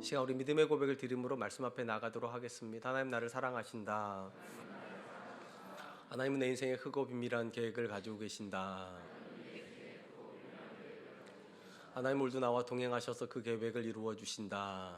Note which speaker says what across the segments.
Speaker 1: 시간 우리 믿음의 고백을 드림으로 말씀 앞에 나가도록 하겠습니다. 하나님 나를 사랑하신다. 하나님은 내 인생에 크고 비밀한 계획을 가지고 계신다. 하나님 오늘도 나와 동행하셔서 그 계획을 이루어 주신다.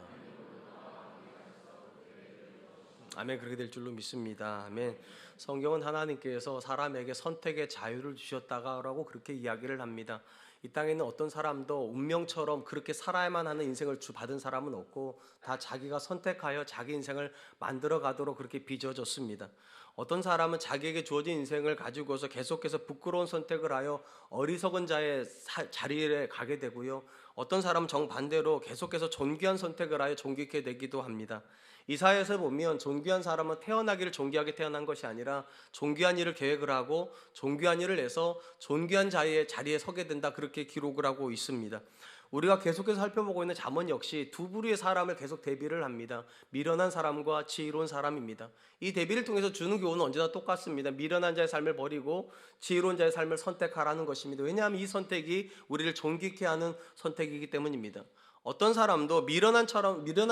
Speaker 1: 아멘. 그렇게 될 줄로 믿습니다. 아멘. 성경은 하나님께서 사람에게 선택의 자유를 주셨다라고 그렇게 이야기를 합니다. 이 땅에 있는 어떤 사람도 운명처럼 그렇게 살아야만 하는 인생을 받은 사람은 없고 다 자기가 선택하여 자기 인생을 만들어 가도록 그렇게 빚어졌습니다. 어떤 사람은 자기에게 주어진 인생을 가지고서 계속해서 부끄러운 선택을 하여 어리석은 자의 자리에 가게 되고요. 어떤 사람은 정반대로 계속해서 존귀한 선택을 하여 존귀하게 되기도 합니다. 이사야에서 보면 존귀한 사람은 태어나기를 존귀하게 태어난 것이 아니라 존귀한 일을 계획을 하고 존귀한 일을 해서 존귀한 자리에 서게 된다, 그렇게 기록을 하고 있습니다. 우리가 계속해서 살펴보고 있는 잠언 역시 두 부류의 사람을 계속 대비를 합니다. 미련한 사람과 지혜로운 사람입니다. 이 대비를 통해서 주는 교훈은 언제나 똑같습니다. 미련한 자의 삶을 버리고 지혜로운 자의 삶을 선택하라는 것입니다. 왜냐하면 이 선택이 우리를 존귀케 하는 선택이기 때문입니다. 어떤 사람도 미련한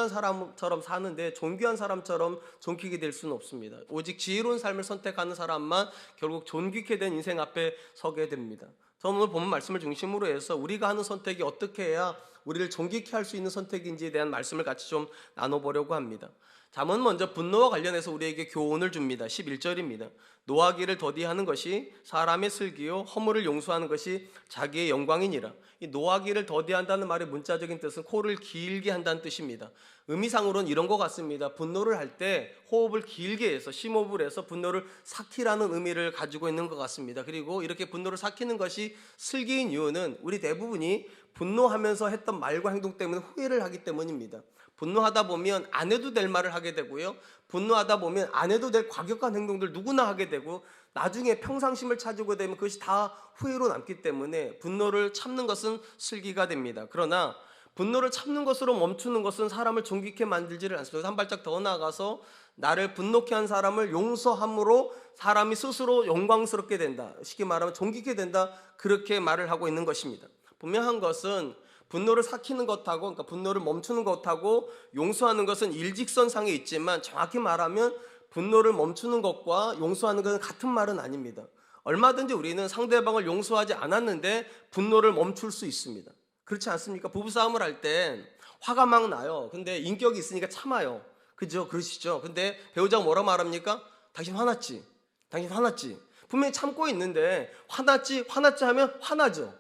Speaker 1: 사람처럼 사는데 존귀한 사람처럼 존귀게 될 수는 없습니다. 오직 지혜로운 삶을 선택하는 사람만 결국 존귀케 된 인생 앞에 서게 됩니다. 저는 오늘 본 말씀을 중심으로 해서 우리가 하는 선택이 어떻게 해야 우리를 존귀케 할 수 있는 선택인지에 대한 말씀을 같이 좀 나눠보려고 합니다. 잠언은 먼저 분노와 관련해서 우리에게 교훈을 줍니다. 11절입니다. 노하기를 더디하는 것이 사람의 슬기요 허물을 용서하는 것이 자기의 영광이니라. 이 노하기를 더디한다는 말의 문자적인 뜻은 코를 길게 한다는 뜻입니다. 의미상으로는 이런 것 같습니다. 분노를 할 때 호흡을 길게 해서 심호흡을 해서 분노를 삭히라는 의미를 가지고 있는 것 같습니다. 그리고 이렇게 분노를 삭히는 것이 슬기인 이유는 우리 대부분이 분노하면서 했던 말과 행동 때문에 후회를 하기 때문입니다. 분노하다 보면 안 해도 될 말을 하게 되고요. 분노하다 보면 안 해도 될 과격한 행동들 누구나 하게 되고 나중에 평상심을 찾게 되면 그것이 다 후회로 남기 때문에 분노를 참는 것은 슬기가 됩니다. 그러나 분노를 참는 것으로 멈추는 것은 사람을 존귀케 만들지를 않습니다. 한 발짝 더 나아가서 나를 분노케 한 사람을 용서함으로 사람이 스스로 영광스럽게 된다, 쉽게 말하면 존귀케 된다, 그렇게 말을 하고 있는 것입니다. 분명한 것은 분노를 삭히는 것하고, 그러니까 분노를 멈추는 것하고 용서하는 것은 일직선상에 있지만 정확히 말하면 분노를 멈추는 것과 용서하는 것은 같은 말은 아닙니다. 얼마든지 우리는 상대방을 용서하지 않았는데 분노를 멈출 수 있습니다. 그렇지 않습니까? 부부싸움을 할 때 화가 막 나요. 근데 인격이 있으니까 참아요. 그죠? 그러시죠? 근데 배우자가 뭐라 말합니까? 당신 화났지? 당신 화났지? 분명히 참고 있는데 화났지 하면 화나죠.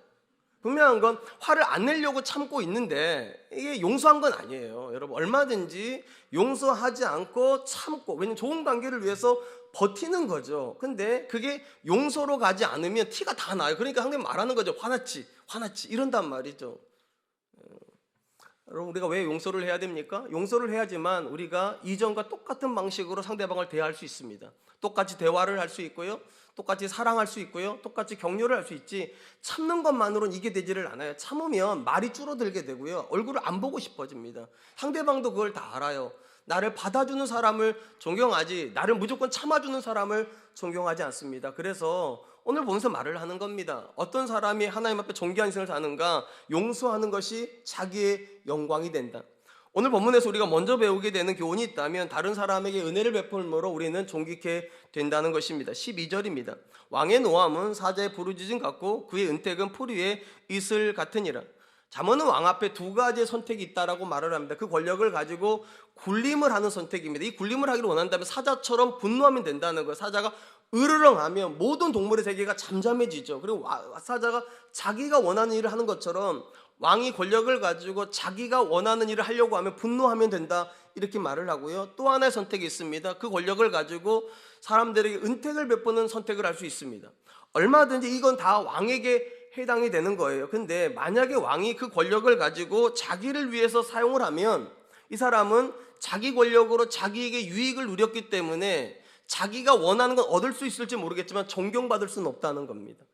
Speaker 1: 분명한 건 화를 안 내려고 참고 있는데 이게 용서한 건 아니에요. 여러분, 얼마든지 용서하지 않고 참고, 왜냐면 좋은 관계를 위해서 버티는 거죠. 근데 그게 용서로 가지 않으면 티가 다 나요. 그러니까 상대방 말하는 거죠. 화났지 이런단 말이죠. 여러분, 우리가 왜 용서를 해야 됩니까? 용서를 해야지만 우리가 이전과 똑같은 방식으로 상대방을 대할 수 있습니다. 똑같이 대화를 할 수 있고요, 똑같이 사랑할 수 있고요, 똑같이 격려를 할 수 있지, 참는 것만으로는 이게 되지를 않아요. 참으면 말이 줄어들게 되고요, 얼굴을 안 보고 싶어집니다. 상대방도 그걸 다 알아요. 나를 받아주는 사람을 존경하지 나를 무조건 참아주는 사람을 존경하지 않습니다. 그래서 오늘 보면서 말을 하는 겁니다. 어떤 사람이 하나님 앞에 존귀한 인생을 사는가? 용서하는 것이 자기의 영광이 된다. 오늘 본문에서 우리가 먼저 배우게 되는 교훈이 있다면 다른 사람에게 은혜를 베풀므로 우리는 존귀케 된다는 것입니다. 12절입니다. 왕의 노함은 사자의 부르짖음 같고 그의 은택은 풀 위에 이슬 같으니라. 잠언은 왕 앞에 두 가지의 선택이 있다라고 말을 합니다. 그 권력을 가지고 굴림을 하는 선택입니다. 이 굴림을 하기를 원한다면 사자처럼 분노하면 된다는 거예요. 사자가 으르렁하면 모든 동물의 세계가 잠잠해지죠. 그리고 사자가 자기가 원하는 일을 하는 것처럼 왕이 권력을 가지고 자기가 원하는 일을 하려고 하면 분노하면 된다, 이렇게 말을 하고요. 또 하나의 선택이 있습니다. 그 권력을 가지고 사람들에게 은택을 베푸는 선택을 할 수 있습니다. 얼마든지 이건 다 왕에게 해당이 되는 거예요. 근데 만약에 왕이 그 권력을 가지고 자기를 위해서 사용을 하면 이 사람은 자기 권력으로 자기에게 유익을 누렸기 때문에 자기가 원하는 건 얻을 수 있을지 모르겠지만 존경받을 수는 없다는 겁니다.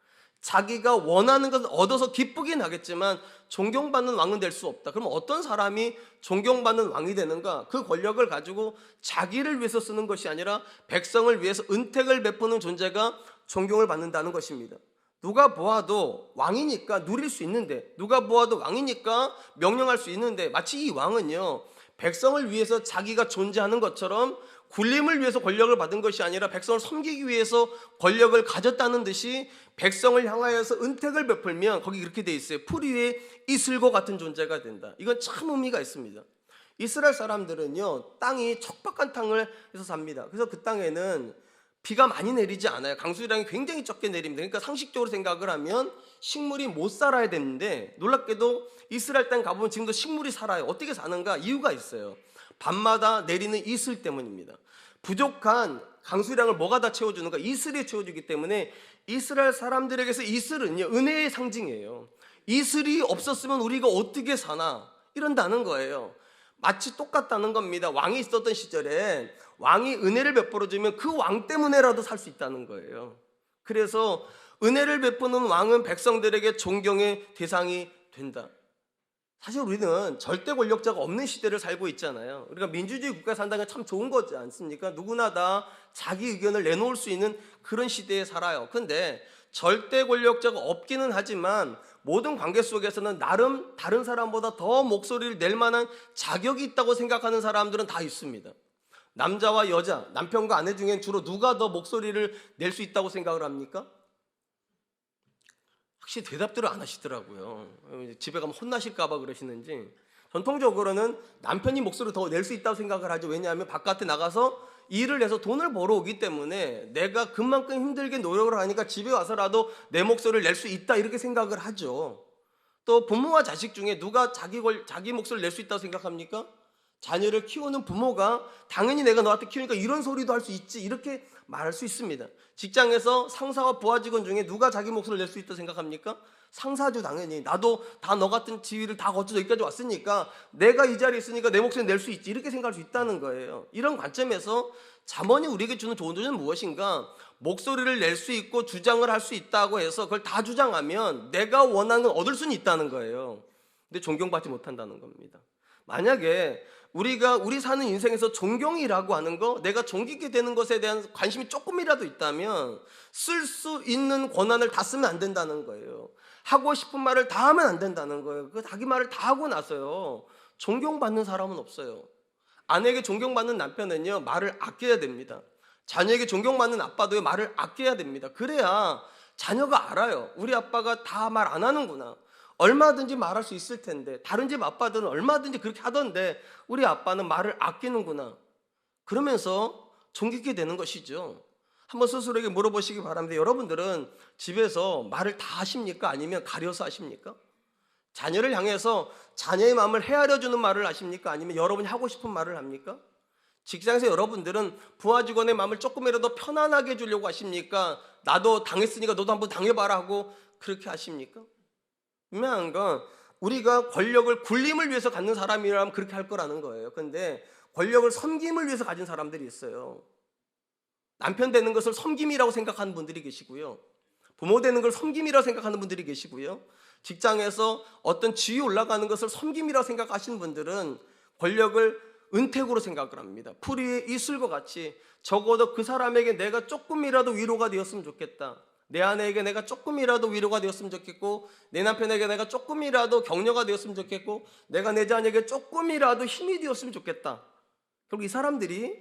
Speaker 1: 자기가 원하는 것을 얻어서 기쁘긴 하겠지만 존경받는 왕은 될 수 없다. 그럼 어떤 사람이 존경받는 왕이 되는가? 그 권력을 가지고 자기를 위해서 쓰는 것이 아니라 백성을 위해서 은택을 베푸는 존재가 존경을 받는다는 것입니다. 누가 보아도 왕이니까 누릴 수 있는데, 누가 보아도 왕이니까 명령할 수 있는데, 마치 이 왕은요 백성을 위해서 자기가 존재하는 것처럼 굴림을 위해서 권력을 받은 것이 아니라 백성을 섬기기 위해서 권력을 가졌다는 듯이 백성을 향하여서 은택을 베풀면 거기 이렇게 돼 있어요. 풀 위에 이슬과 같은 존재가 된다. 이건 참 의미가 있습니다. 이스라엘 사람들은요, 땅이 척박한 땅에서 삽니다. 그래서 그 땅에는 비가 많이 내리지 않아요. 강수량이 굉장히 적게 내립니다. 그러니까 상식적으로 생각을 하면 식물이 못 살아야 되는데, 놀랍게도 이스라엘 땅 가보면 지금도 식물이 살아요. 어떻게 사는가? 이유가 있어요. 밤마다 내리는 이슬 때문입니다. 부족한 강수량을 뭐가 다 채워주는가? 이슬이 채워주기 때문에 이스라엘 사람들에게서 이슬은요, 은혜의 상징이에요. 이슬이 없었으면 우리가 어떻게 사나? 이런다는 거예요. 마치 똑같다는 겁니다. 왕이 있었던 시절에 왕이 은혜를 베풀어주면 그 왕 때문에라도 살 수 있다는 거예요. 그래서 은혜를 베푸는 왕은 백성들에게 존경의 대상이 된다. 사실 우리는 절대 권력자가 없는 시대를 살고 있잖아요. 우리가 민주주의 국가에 산다는 게 참 좋은 거지 않습니까? 누구나 다 자기 의견을 내놓을 수 있는 그런 시대에 살아요. 근데 절대 권력자가 없기는 하지만 모든 관계 속에서는 나름 다른 사람보다 더 목소리를 낼 만한 자격이 있다고 생각하는 사람들은 다 있습니다. 남자와 여자, 남편과 아내 중엔 주로 누가 더 목소리를 낼 수 있다고 생각을 합니까? 확실히 대답들을 안 하시더라고요. 집에 가면 혼나실까 봐 그러시는지. 전통적으로는 남편이 목소리를 더 낼 수 있다고 생각을 하죠. 왜냐하면 바깥에 나가서 일을 해서 돈을 벌어오기 때문에 내가 그만큼 힘들게 노력을 하니까 집에 와서라도 내 목소리를 낼 수 있다, 이렇게 생각을 하죠. 또 부모와 자식 중에 누가 자기 목소리를 낼 수 있다고 생각합니까? 자녀를 키우는 부모가 당연히 내가 너한테 키우니까 이런 소리도 할 수 있지, 이렇게 말할 수 있습니다. 직장에서 상사와 부하 직원 중에 누가 자기 목소리를 낼 수 있다고 생각합니까? 상사죠. 당연히. 나도 다 너 같은 지위를 다 거쳐서 여기까지 왔으니까 내가 이 자리에 있으니까 내 목소리 낼 수 있지, 이렇게 생각할 수 있다는 거예요. 이런 관점에서 잠언이 우리에게 주는 좋은 조언은 무엇인가? 목소리를 낼 수 있고 주장을 할 수 있다고 해서 그걸 다 주장하면 내가 원하는 걸 얻을 수는 있다는 거예요. 근데 존경받지 못한다는 겁니다. 만약에 우리 사는 인생에서 존경이라고 하는 거, 내가 존귀게 되는 것에 대한 관심이 조금이라도 있다면 쓸 수 있는 권한을 다 쓰면 안 된다는 거예요. 하고 싶은 말을 다 하면 안 된다는 거예요. 그 자기 말을 다 하고 나서요, 존경받는 사람은 없어요. 아내에게 존경받는 남편은요, 말을 아껴야 됩니다. 자녀에게 존경받는 아빠도 말을 아껴야 됩니다. 그래야 자녀가 알아요. 우리 아빠가 다 말 안 하는구나. 얼마든지 말할 수 있을 텐데, 다른 집 아빠들은 얼마든지 그렇게 하던데 우리 아빠는 말을 아끼는구나. 그러면서 존경하게 되는 것이죠. 한번 스스로에게 물어보시기 바랍니다. 여러분들은 집에서 말을 다 하십니까? 아니면 가려서 하십니까? 자녀를 향해서 자녀의 마음을 헤아려주는 말을 하십니까? 아니면 여러분이 하고 싶은 말을 합니까? 직장에서 여러분들은 부하 직원의 마음을 조금이라도 편안하게 해주려고 하십니까? 나도 당했으니까 너도 한번 당해봐라 하고 그렇게 하십니까? 분명한 건 우리가 권력을 굴림을 위해서 갖는 사람이라면 그렇게 할 거라는 거예요. 그런데 권력을 섬김을 위해서 가진 사람들이 있어요. 남편 되는 것을 섬김이라고 생각하는 분들이 계시고요. 부모 되는 걸 섬김이라고 생각하는 분들이 계시고요. 직장에서 어떤 지위 올라가는 것을 섬김이라고 생각하시는 분들은 권력을 은택으로 생각을 합니다. 풀 위에 이슬과 같이 적어도 그 사람에게 내가 조금이라도 위로가 되었으면 좋겠다. 내 아내에게 내가 조금이라도 위로가 되었으면 좋겠고, 내 남편에게 내가 조금이라도 격려가 되었으면 좋겠고, 내가 내 자녀에게 조금이라도 힘이 되었으면 좋겠다. 결국 이 사람들이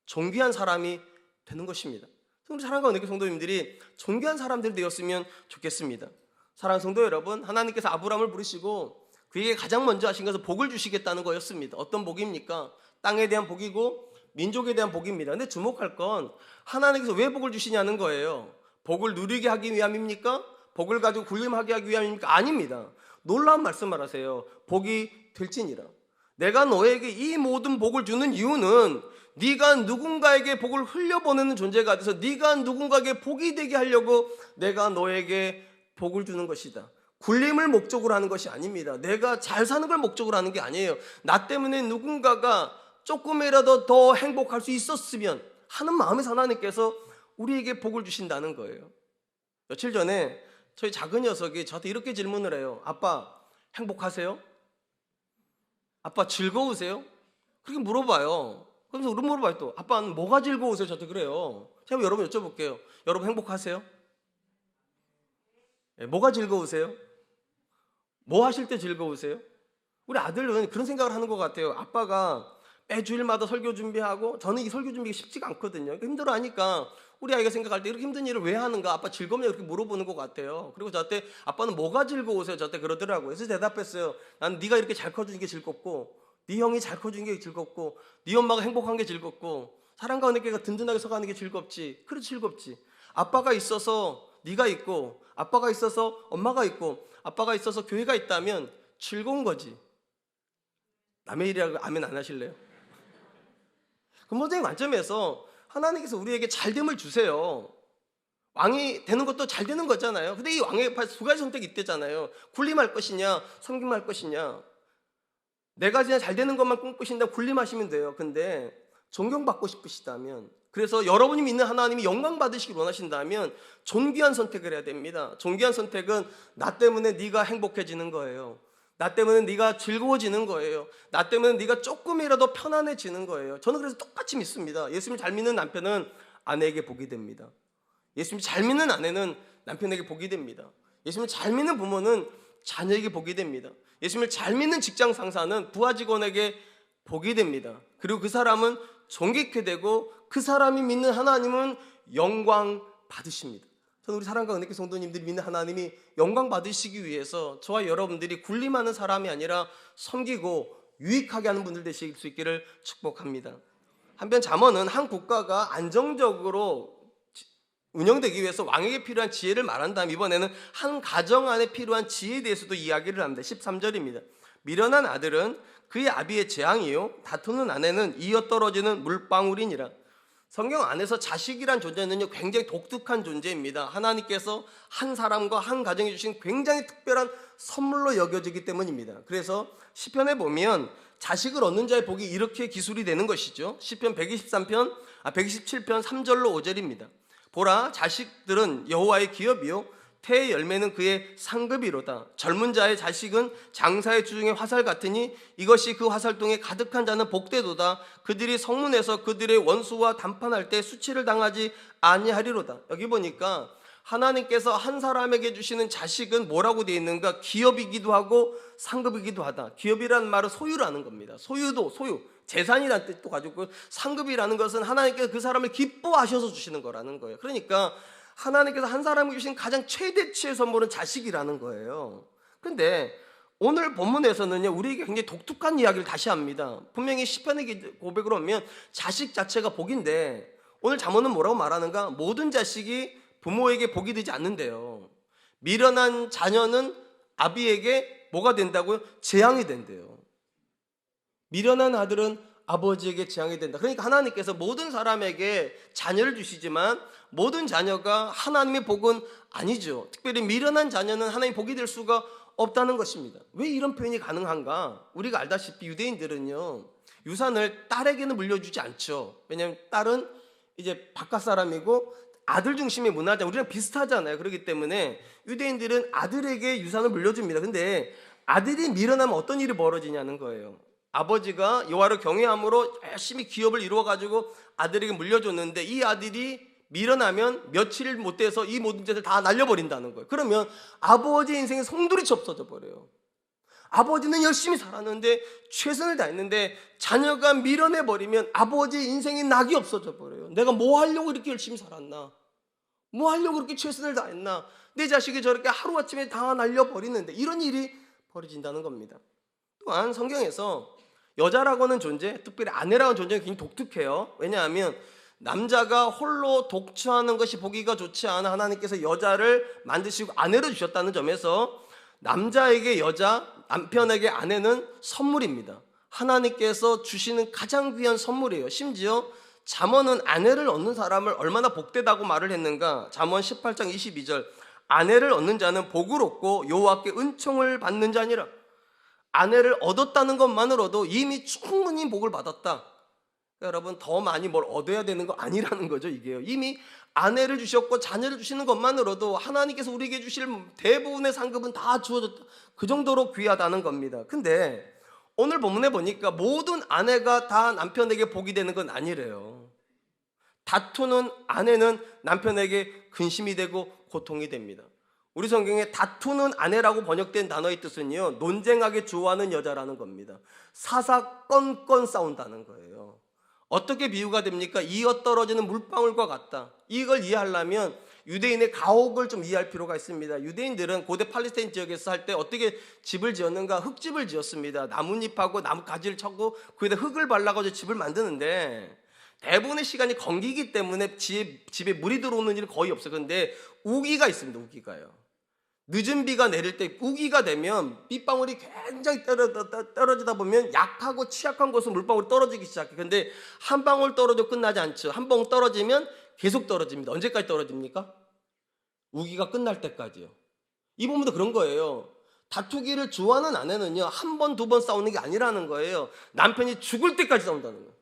Speaker 1: 존귀한 사람이 되는 것입니다. 사랑하는 은혜교 성도님들이 존귀한 사람들이 되었으면 좋겠습니다. 사랑하는 성도 여러분, 하나님께서 아브라함을 부르시고 그에게 가장 먼저 하신 것은 복을 주시겠다는 거였습니다. 어떤 복입니까? 땅에 대한 복이고 민족에 대한 복입니다. 근데 주목할 건 하나님께서 왜 복을 주시냐는 거예요. 복을 누리게 하기 위함입니까? 복을 가지고 굴림하게 하기 위함입니까? 아닙니다. 놀라운 말씀을 하세요. 복이 될지니라. 내가 너에게 이 모든 복을 주는 이유는 네가 누군가에게 복을 흘려보내는 존재가 돼서 네가 누군가에게 복이 되게 하려고 내가 너에게 복을 주는 것이다. 굴림을 목적으로 하는 것이 아닙니다. 내가 잘 사는 걸 목적으로 하는 게 아니에요. 나 때문에 누군가가 조금이라도 더 행복할 수 있었으면 하는 마음에서 하나님께서 우리에게 복을 주신다는 거예요. 며칠 전에 저희 작은 녀석이 저한테 이렇게 질문을 해요. 아빠, 행복하세요? 아빠, 즐거우세요? 그렇게 물어봐요. 그러면서 우리 물어봐요. 또 아빠는 뭐가 즐거우세요? 저한테 그래요. 제가 여러분 여쭤볼게요. 여러분 행복하세요? 네, 뭐가 즐거우세요? 뭐 하실 때 즐거우세요? 우리 아들은 그런 생각을 하는 것 같아요. 아빠가 매주일마다 설교 준비하고, 저는 이 설교 준비가 쉽지가 않거든요. 힘들어 하니까 우리 아이가 생각할 때 이렇게 힘든 일을 왜 하는가, 아빠 즐겁냐, 이렇게 물어보는 것 같아요. 그리고 저한테 아빠는 뭐가 즐거우세요? 저한테 그러더라고요. 그래서 대답했어요. 난 네가 이렇게 잘 커주는 게 즐겁고, 네 형이 잘 커주는 게 즐겁고, 네 엄마가 행복한 게 즐겁고, 사랑과 은혜가 든든하게 서가는 게 즐겁지. 그래, 즐겁지. 아빠가 있어서 네가 있고, 아빠가 있어서 엄마가 있고, 아빠가 있어서 교회가 있다면 즐거운 거지. 남의 일이라고 아멘 안 하실래요? 근본적인 관점에서 하나님께서 우리에게 잘됨을 주세요. 왕이 되는 것도 잘 되는 거잖아요. 근데 이 왕의 두 가지 선택이 있대잖아요. 군림할 것이냐, 섬김할 것이냐. 내가 그냥 잘 되는 것만 꿈꾸신다 군림하시면 돼요. 근데 존경받고 싶으시다면, 그래서 여러분이 믿는 하나님이 영광 받으시길 원하신다면 존귀한 선택을 해야 됩니다. 존귀한 선택은 나 때문에 네가 행복해지는 거예요. 나 때문에 네가 즐거워지는 거예요. 나 때문에 네가 조금이라도 편안해지는 거예요. 저는 그래서 똑같이 믿습니다. 예수님 잘 믿는 남편은 아내에게 복이 됩니다. 예수님 잘 믿는 아내는 남편에게 복이 됩니다. 예수님 잘 믿는 부모는 자녀에게 복이 됩니다. 예수님을 잘 믿는 직장 상사는 부하 직원에게 복이 됩니다. 그리고 그 사람은 존귀케 되고 그 사람이 믿는 하나님은 영광 받으십니다. 저는 우리 사랑과 은혜교회 성도님들이 믿는 하나님이 영광 받으시기 위해서 저와 여러분들이 군림하는 사람이 아니라 섬기고 유익하게 하는 분들 되실 수 있기를 축복합니다. 한편 잠언은 한 국가가 안정적으로 운영되기 위해서 왕에게 필요한 지혜를 말한다면 이번에는 한 가정 안에 필요한 지혜에 대해서도 이야기를 합니다. 13절입니다. 미련한 아들은 그의 아비의 재앙이요 다투는 아내는 이어 떨어지는 물방울이니라. 성경 안에서 자식이란 존재는요 굉장히 독특한 존재입니다. 하나님께서 한 사람과 한 가정에 주신 굉장히 특별한 선물로 여겨지기 때문입니다. 그래서 시편에 보면 자식을 얻는 자의 복이 이렇게 기술이 되는 것이죠. 시편 127편 3절로 5절입니다. 보라, 자식들은 여호와의 기업이요 태의 열매는 그의 상급이로다. 젊은 자의 자식은 장사의 주중의 화살 같으니 이것이 그 화살통에 가득한 자는 복되도다. 그들이 성문에서 그들의 원수와 담판할 때 수치를 당하지 아니하리로다. 여기 보니까 하나님께서 한 사람에게 주시는 자식은 뭐라고 되어 있는가? 기업이기도 하고 상급이기도 하다. 기업이라는 말은 소유라는 겁니다. 소유도 소유, 재산이라는 뜻도 가지고, 상급이라는 것은 하나님께서 그 사람을 기뻐하셔서 주시는 거라는 거예요. 그러니까 하나님께서 한 사람에게 주신 가장 최대치의 선물은 자식이라는 거예요. 그런데 오늘 본문에서는요 우리에게 굉장히 독특한 이야기를 다시 합니다. 분명히 시편의 고백으로 보면 자식 자체가 복인데, 오늘 잠언은 뭐라고 말하는가? 모든 자식이 부모에게 복이 되지 않는데요. 미련한 자녀는 아비에게 뭐가 된다고요? 재앙이 된대요. 미련한 아들은 아버지에게 재앙이 된다. 그러니까 하나님께서 모든 사람에게 자녀를 주시지만 모든 자녀가 하나님의 복은 아니죠. 특별히 미련한 자녀는 하나님의 복이 될 수가 없다는 것입니다. 왜 이런 표현이 가능한가? 우리가 알다시피 유대인들은요 유산을 딸에게는 물려주지 않죠. 왜냐하면 딸은 이제 바깥 사람이고 아들 중심의 문화잖아요. 우리랑 비슷하잖아요. 그렇기 때문에 유대인들은 아들에게 유산을 물려줍니다. 근데 아들이 미련하면 어떤 일이 벌어지냐는 거예요. 아버지가 여호와를 경외함으로 열심히 기업을 이루어가지고 아들에게 물려줬는데 이 아들이 미련하면 며칠 못 돼서 이 모든 것을 다 날려버린다는 거예요. 그러면 아버지의 인생이 송두리째 없어져 버려요. 아버지는 열심히 살았는데 최선을 다했는데 자녀가 밀어내버리면 아버지의 인생이 낙이 없어져 버려요. 내가 뭐 하려고 이렇게 열심히 살았나? 뭐 하려고 그렇게 최선을 다했나? 내 자식이 저렇게 하루아침에 다 날려버리는데, 이런 일이 벌어진다는 겁니다. 또한 성경에서 여자라고 하는 존재, 특별히 아내라는 존재가 굉장히 독특해요. 왜냐하면 남자가 홀로 독처하는 것이 보기가 좋지 않아 하나님께서 여자를 만드시고 아내를 주셨다는 점에서 남자에게 여자, 남편에게 아내는 선물입니다. 하나님께서 주시는 가장 귀한 선물이에요. 심지어 잠언은 아내를 얻는 사람을 얼마나 복되다고 말을 했는가? 잠언 18장 22절, 아내를 얻는 자는 복을 얻고 여호와께 은총을 받는 자니라. 아내를 얻었다는 것만으로도 이미 충분히 복을 받았다. 여러분, 더 많이 뭘 얻어야 되는 거 아니라는 거죠. 이게요, 이미 아내를 주셨고 자녀를 주시는 것만으로도 하나님께서 우리에게 주실 대부분의 상급은 다 주어졌다. 그 정도로 귀하다는 겁니다. 근데 오늘 본문에 보니까 모든 아내가 다 남편에게 복이 되는 건 아니래요. 다투는 아내는 남편에게 근심이 되고 고통이 됩니다. 우리 성경에 다투는 아내라고 번역된 단어의 뜻은요, 논쟁하게 좋아하는 여자라는 겁니다. 사사건건 싸운다는 거예요. 어떻게 비유가 됩니까? 이어 떨어지는 물방울과 같다. 이걸 이해하려면 유대인의 가옥을 좀 이해할 필요가 있습니다. 유대인들은 고대 팔레스타인 지역에서 할 때 어떻게 집을 지었는가? 흙집을 지었습니다. 나뭇잎하고 나뭇가지를 쳐고 거기다 흙을 발라가지고 집을 만드는데, 대부분의 시간이 건기이기 때문에 집에 물이 들어오는 일은 거의 없어요. 그런데 우기가 있습니다. 우기가요. 늦은 비가 내릴 때 우기가 되면 빗방울이 굉장히 떨어지다 보면 약하고 취약한 곳은 물방울이 떨어지기 시작해요. 그런데 한 방울 떨어져 끝나지 않죠. 한 방울 떨어지면 계속 떨어집니다. 언제까지 떨어집니까? 우기가 끝날 때까지요. 이 부분도 그런 거예요. 다투기를 좋아하는 아내는요, 한 번, 두 번 싸우는 게 아니라는 거예요. 남편이 죽을 때까지 싸운다는 거예요.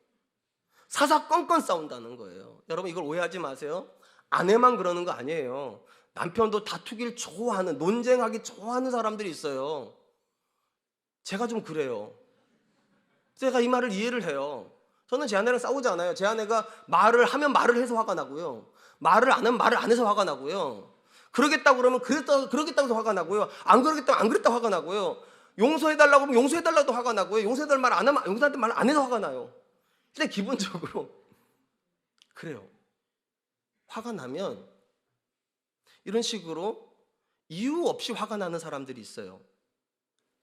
Speaker 1: 사사건건 싸운다는 거예요. 여러분, 이걸 오해하지 마세요. 아내만 그러는 거 아니에요. 남편도 다투기를 좋아하는, 논쟁하기 좋아하는 사람들이 있어요. 제가 좀 그래요. 제가 이 말을 이해를 해요. 저는 제 아내랑 싸우지 않아요. 제 아내가 말을 하면 말을 해서 화가 나고요. 말을 안 하면 말을 안 해서 화가 나고요. 그러겠다고 그러면 그러겠다고 해서 화가 나고요. 안 그러겠다고 안 그랬다고 화가 나고요. 용서해달라고 하면 용서해달라도 화가 나고요. 용서해달 말 안 하면 용서한테 말 안 해서 화가 나요. 근데 기본적으로 그래요. 화가 나면 이런 식으로 이유 없이 화가 나는 사람들이 있어요.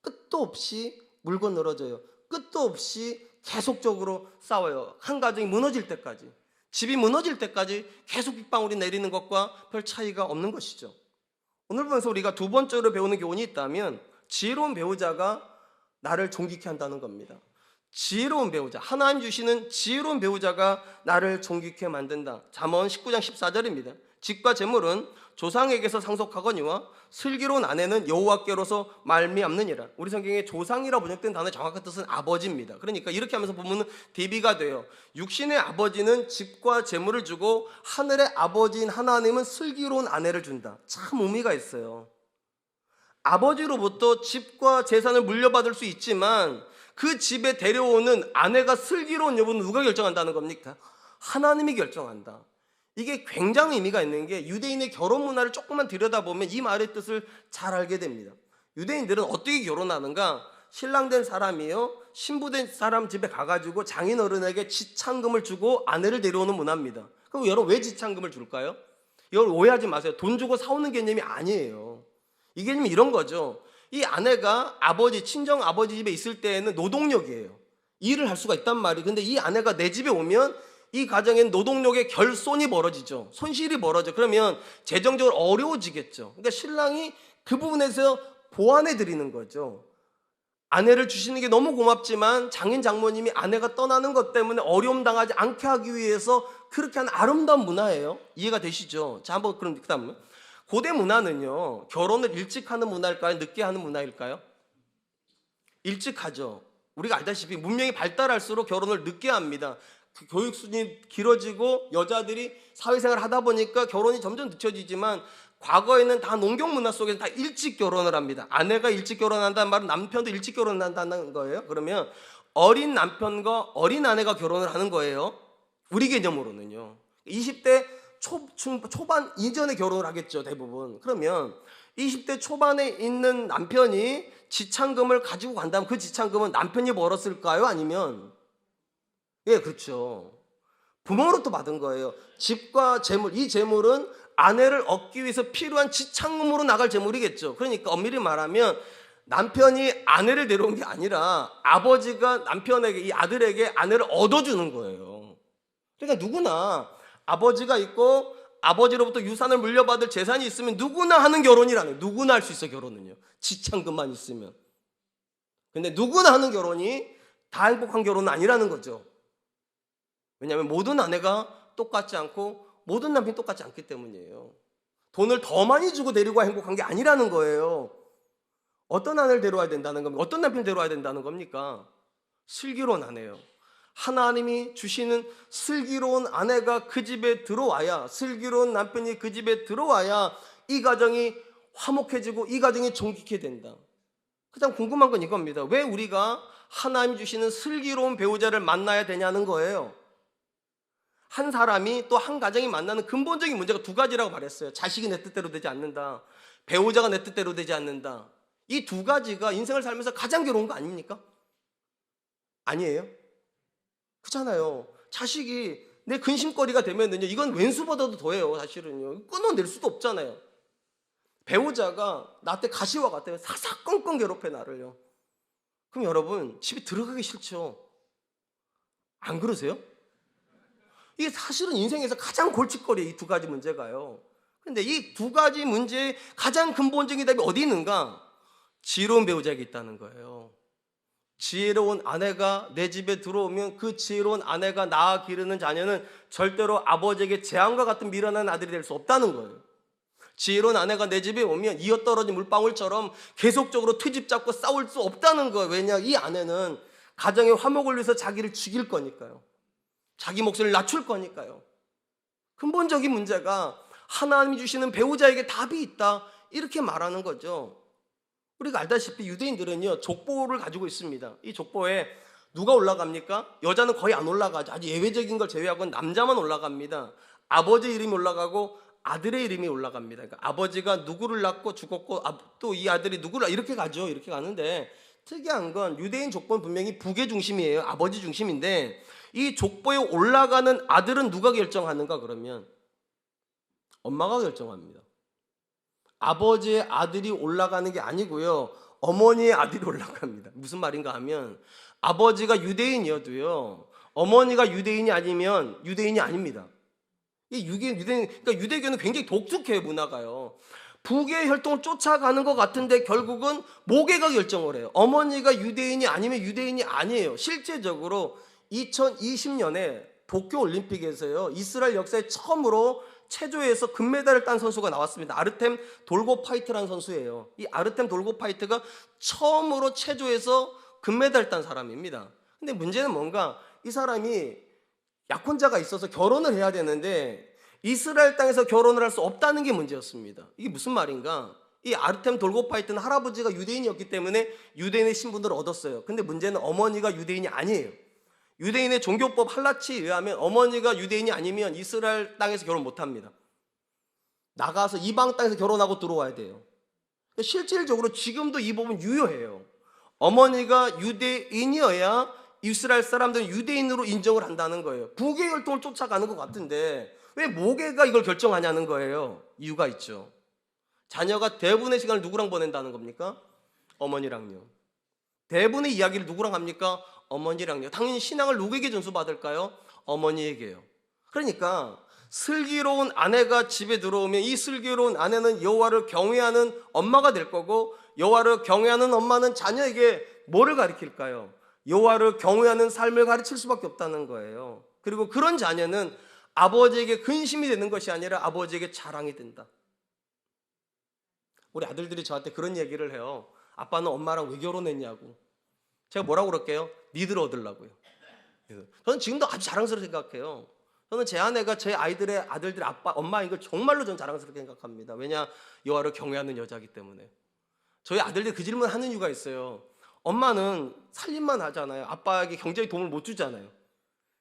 Speaker 1: 끝도 없이 물건 늘어져요. 끝도 없이 계속적으로 싸워요. 한 가정이 무너질 때까지, 집이 무너질 때까지 계속 빗방울이 내리는 것과 별 차이가 없는 것이죠. 오늘 보면서 우리가 두 번째로 배우는 교훈이 있다면, 지혜로운 배우자가 나를 존귀케 한다는 겁니다. 지혜로운 배우자, 하나님 주시는 지혜로운 배우자가 나를 존귀케 만든다. 잠언 19장 14절입니다. 집과 재물은 조상에게서 상속하거니와 슬기로운 아내는 여호와께로서 말미암느니라. 우리 성경에 조상이라 번역된 단어의 정확한 뜻은 아버지입니다. 그러니까 이렇게 하면서 보면 대비가 돼요. 육신의 아버지는 집과 재물을 주고 하늘의 아버지인 하나님은 슬기로운 아내를 준다. 참 의미가 있어요. 아버지로부터 집과 재산을 물려받을 수 있지만 그 집에 데려오는 아내가 슬기로운 여부는 누가 결정한다는 겁니까? 하나님이 결정한다. 이게 굉장히 의미가 있는 게, 유대인의 결혼 문화를 조금만 들여다보면 이 말의 뜻을 잘 알게 됩니다. 유대인들은 어떻게 결혼하는가? 신랑 된 사람이요, 신부된 사람 집에 가가지고 장인어른에게 지창금을 주고 아내를 데려오는 문화입니다. 그럼 여러분, 왜 지창금을 줄까요? 이걸 오해하지 마세요. 돈 주고 사오는 개념이 아니에요. 이 개념이 이런 거죠. 이 아내가 친정 아버지 집에 있을 때에는 노동력이에요. 일을 할 수가 있단 말이에요. 근데 이 아내가 내 집에 오면 이 가정엔 노동력의 결손이 벌어지죠. 손실이 벌어져. 그러면 재정적으로 어려워지겠죠. 그러니까 신랑이 그 부분에서 보완해 드리는 거죠. 아내를 주시는 게 너무 고맙지만 장인 장모님이 아내가 떠나는 것 때문에 어려움 당하지 않게 하기 위해서 그렇게 하는 아름다운 문화예요. 이해가 되시죠? 자, 한번 그럼 그다음, 고대 문화는요, 결혼을 일찍 하는 문화일까요? 늦게 하는 문화일까요? 일찍 하죠. 우리가 알다시피 문명이 발달할수록 결혼을 늦게 합니다. 그 교육 수준이 길어지고 여자들이 사회생활을 하다 보니까 결혼이 점점 늦춰지지만, 과거에는 다 농경 문화 속에서 다 일찍 결혼을 합니다. 아내가 일찍 결혼한다는 말은 남편도 일찍 결혼한다는 거예요. 그러면 어린 남편과 어린 아내가 결혼을 하는 거예요. 우리 개념으로는요. 20대 초반 이전에 결혼을 하겠죠, 대부분. 그러면 20대 초반에 있는 남편이 지창금을 가지고 간다면 그 지창금은 남편이 벌었을까요? 아니면, 예, 그렇죠, 부모로부터 받은 거예요. 집과 재물, 이 재물은 아내를 얻기 위해서 필요한 지창금으로 나갈 재물이겠죠. 그러니까 엄밀히 말하면 남편이 아내를 데려온 게 아니라 아버지가 남편에게, 이 아들에게 아내를 얻어주는 거예요. 그러니까 누구나 아버지가 있고 아버지로부터 유산을 물려받을 재산이 있으면 누구나 하는 결혼이라는, 누구나 할 수 있어, 결혼은요, 지창금만 있으면. 근데 누구나 하는 결혼이 다 행복한 결혼은 아니라는 거죠. 왜냐하면 모든 아내가 똑같지 않고 모든 남편이 똑같지 않기 때문이에요. 돈을 더 많이 주고 데리고 와 행복한 게 아니라는 거예요. 어떤 아내를 데려와야 된다는 겁니까? 어떤 남편을 데려와야 된다는 겁니까? 슬기로운 아내요. 하나님이 주시는 슬기로운 아내가 그 집에 들어와야, 슬기로운 남편이 그 집에 들어와야 이 가정이 화목해지고 이 가정이 존귀케 된다. 가장 궁금한 건 이겁니다. 왜 우리가 하나님이 주시는 슬기로운 배우자를 만나야 되냐는 거예요. 한 사람이 또 한 가정이 만나는 근본적인 문제가 두 가지라고 말했어요. 자식이 내 뜻대로 되지 않는다. 배우자가 내 뜻대로 되지 않는다. 이 두 가지가 인생을 살면서 가장 괴로운 거 아닙니까? 아니에요? 그렇잖아요. 자식이 내 근심거리가 되면은요, 이건 왼수보다도 더해요. 사실은요. 끊어낼 수도 없잖아요. 배우자가 나한테 가시와 같아요. 사사건건 괴롭혀 나를요. 그럼 여러분 집에 들어가기 싫죠? 안 그러세요? 이게 사실은 인생에서 가장 골칫거리예요. 이 두 가지 문제가요. 근데 이 두 가지 문제의 가장 근본적인 답이 어디 있는가? 지혜로운 배우자에게 있다는 거예요. 지혜로운 아내가 내 집에 들어오면 그 지혜로운 아내가 낳아 기르는 자녀는 절대로 아버지에게 재앙과 같은 미련한 아들이 될 수 없다는 거예요. 지혜로운 아내가 내 집에 오면 이어떨어진 물방울처럼 계속적으로 트집 잡고 싸울 수 없다는 거예요. 왜냐? 이 아내는 가정의 화목을 위해서 자기를 죽일 거니까요. 자기 목소리를 낮출 거니까요. 근본적인 문제가 하나님이 주시는 배우자에게 답이 있다, 이렇게 말하는 거죠. 우리가 알다시피 유대인들은요, 족보를 가지고 있습니다. 이 족보에 누가 올라갑니까? 여자는 거의 안 올라가죠. 아주 예외적인 걸 제외하고는 남자만 올라갑니다. 아버지 이름이 올라가고 아들의 이름이 올라갑니다. 그러니까 아버지가 누구를 낳고 죽었고 또 이 아들이 누구를, 이렇게 가죠. 이렇게 가는데 특이한 건 유대인 족보는 분명히 부의 중심이에요. 아버지 중심인데 이 족보에 올라가는 아들은 누가 결정하는가? 그러면 엄마가 결정합니다. 아버지의 아들이 올라가는 게 아니고요, 어머니의 아들이 올라갑니다. 무슨 말인가 하면 아버지가 유대인이어도요, 어머니가 유대인이 아니면 유대인이 아닙니다. 그러니까 유대교는 굉장히 독특해요, 문화가요. 부의 혈통을 쫓아가는 것 같은데 결국은 모계가 결정을 해요. 어머니가 유대인이 아니면 유대인이 아니에요. 실제적으로 2020년에 도쿄올림픽에서요, 이스라엘 역사에 처음으로 체조에서 금메달을 딴 선수가 나왔습니다. 아르템 돌고파이트라는 선수예요. 이 아르템 돌고파이트가 처음으로 체조에서 금메달을 딴 사람입니다. 근데 문제는 뭔가, 이 사람이 약혼자가 있어서 결혼을 해야 되는데 이스라엘 땅에서 결혼을 할 수 없다는 게 문제였습니다. 이게 무슨 말인가? 이 아르템 돌고파이트는 할아버지가 유대인이었기 때문에 유대인의 신분을 얻었어요. 근데 문제는 어머니가 유대인이 아니에요. 유대인의 종교법 할라치에 의하면 어머니가 유대인이 아니면 이스라엘 땅에서 결혼 못합니다. 나가서 이방 땅에서 결혼하고 들어와야 돼요. 실질적으로 지금도 이 법은 유효해요. 어머니가 유대인이어야 이스라엘 사람들은 유대인으로 인정을 한다는 거예요. 부계 혈통을 쫓아가는 것 같은데 왜 모계가 이걸 결정하냐는 거예요. 이유가 있죠. 자녀가 대부분의 시간을 누구랑 보낸다는 겁니까? 어머니랑요. 대부분의 이야기를 누구랑 합니까? 어머니랑요. 당연히 신앙을 누구에게 전수받을까요? 어머니에게요. 그러니까 슬기로운 아내가 집에 들어오면 이 슬기로운 아내는 여호와를 경외하는 엄마가 될 거고, 여호와를 경외하는 엄마는 자녀에게 뭐를 가르칠까요? 여호와를 경외하는 삶을 가르칠 수밖에 없다는 거예요. 그리고 그런 자녀는 아버지에게 근심이 되는 것이 아니라 아버지에게 자랑이 된다. 우리 아들들이 저한테 그런 얘기를 해요. 아빠는 엄마랑 왜 결혼했냐고. 제가 뭐라고 그럴게요? 니들 얻으려고요. 저는 지금도 아주 자랑스럽게 생각해요. 저는 제 아내가 제 아이들의 아들들의 아빠, 엄마인 걸 정말로 전 자랑스럽게 생각합니다. 왜냐? 여호와를 경외하는 여자이기 때문에. 저희 아들들이 그 질문 하는 이유가 있어요. 엄마는 살림만 하잖아요. 아빠에게 경제에 도움을 못 주잖아요.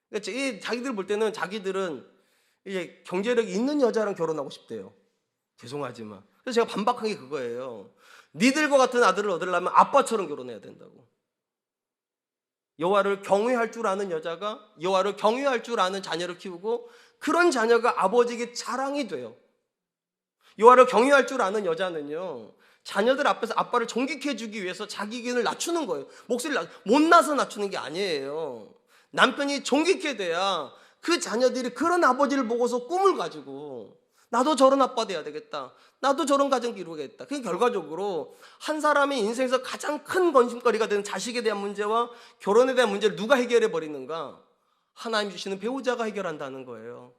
Speaker 1: 그러니까 자기들 볼 때는 자기들은 이제 경제력이 있는 여자랑 결혼하고 싶대요. 죄송하지만. 그래서 제가 반박한 게 그거예요. 니들과 같은 아들을 얻으려면 아빠처럼 결혼해야 된다고. 여호와를 경외할 줄 아는 여자가 여호와를 경외할 줄 아는 자녀를 키우고, 그런 자녀가 아버지에게 자랑이 돼요. 여호와를 경외할 줄 아는 여자는요, 자녀들 앞에서 아빠를 존귀케 해주기 위해서 자기 기운을 낮추는 거예요. 목소리를 못나서 낮추는 게 아니에요. 남편이 존귀케 돼야 그 자녀들이 그런 아버지를 보고서 꿈을 가지고 나도 저런 아빠 돼야 되겠다, 나도 저런 가정 이루겠다. 그게 결과적으로 한 사람의 인생에서 가장 큰 관심거리가 되는 자식에 대한 문제와 결혼에 대한 문제를 누가 해결해 버리는가? 하나님 주시는 배우자가 해결한다는 거예요.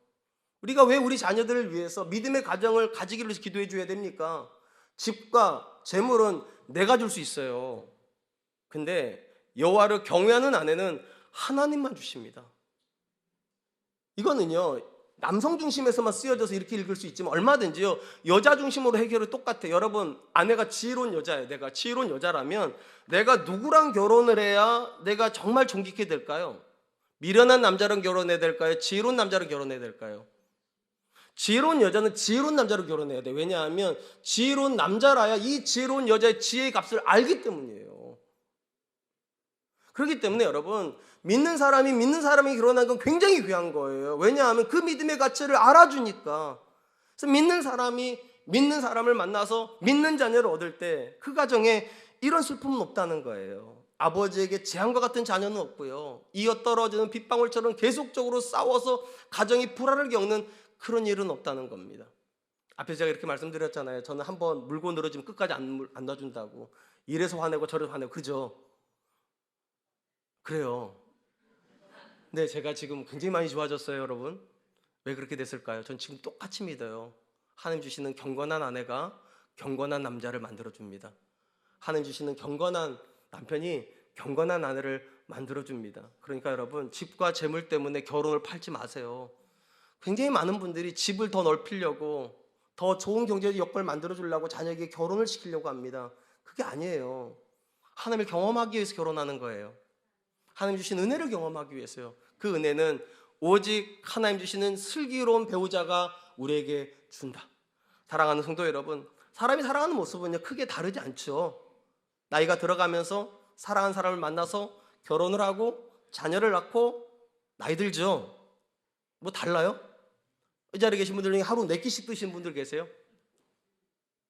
Speaker 1: 우리가 왜 우리 자녀들을 위해서 믿음의 가정을 가지기를 위해서 기도해 줘야 됩니까? 집과 재물은 내가 줄 수 있어요. 근데 여호와를 경외하는 아내는 하나님만 주십니다. 이거는요, 남성 중심에서만 쓰여져서 이렇게 읽을 수 있지만 얼마든지요, 여자 중심으로 해결이 똑같아요. 여러분, 아내가 지혜로운 여자예요. 내가 지혜로운 여자라면 내가 누구랑 결혼을 해야 내가 정말 존귀케 될까요? 미련한 남자랑 결혼해야 될까요? 지혜로운 남자랑 결혼해야 될까요? 지혜로운 여자는 지혜로운 남자로 결혼해야 돼. 왜냐하면 지혜로운 남자라야 이 지혜로운 여자의 지혜의 값을 알기 때문이에요. 그렇기 때문에 여러분, 믿는 사람이 결혼하는 건 굉장히 귀한 거예요. 왜냐하면 그 믿음의 가치를 알아주니까. 그래서 믿는 사람이 믿는 사람을 만나서 믿는 자녀를 얻을 때 그 가정에 이런 슬픔은 없다는 거예요. 아버지에게 재앙과 같은 자녀는 없고요. 이어떨어지는 빗방울처럼 계속적으로 싸워서 가정이 불화를 겪는 그런 일은 없다는 겁니다. 앞에 제가 이렇게 말씀드렸잖아요. 저는 한번 물고 늘어지면 끝까지 안 놔준다고. 이래서 화내고 저래서 화내고. 그죠? 그래요. 네, 제가 지금 굉장히 많이 좋아졌어요, 여러분. 왜 그렇게 됐을까요? 전 지금 똑같이 믿어요. 하나님 주시는 경건한 아내가 경건한 남자를 만들어줍니다. 하나님 주시는 경건한 남편이 경건한 아내를 만들어줍니다. 그러니까 여러분, 집과 재물 때문에 결혼을 팔지 마세요. 굉장히 많은 분들이 집을 더 넓히려고, 더 좋은 경제적 여건을 만들어주려고 자녀에게 결혼을 시키려고 합니다. 그게 아니에요. 하나님을 경험하기 위해서 결혼하는 거예요. 하나님 주신 은혜를 경험하기 위해서요. 그 은혜는 오직 하나님 주시는 슬기로운 배우자가 우리에게 준다. 사랑하는 성도 여러분, 사람이 살아가는 모습은요 크게 다르지 않죠. 나이가 들어가면서 사랑하는 사람을 만나서 결혼을 하고 자녀를 낳고 나이 들죠. 뭐 달라요? 이 자리에 계신 분들 중에 하루 4끼씩 드시는 분들 계세요?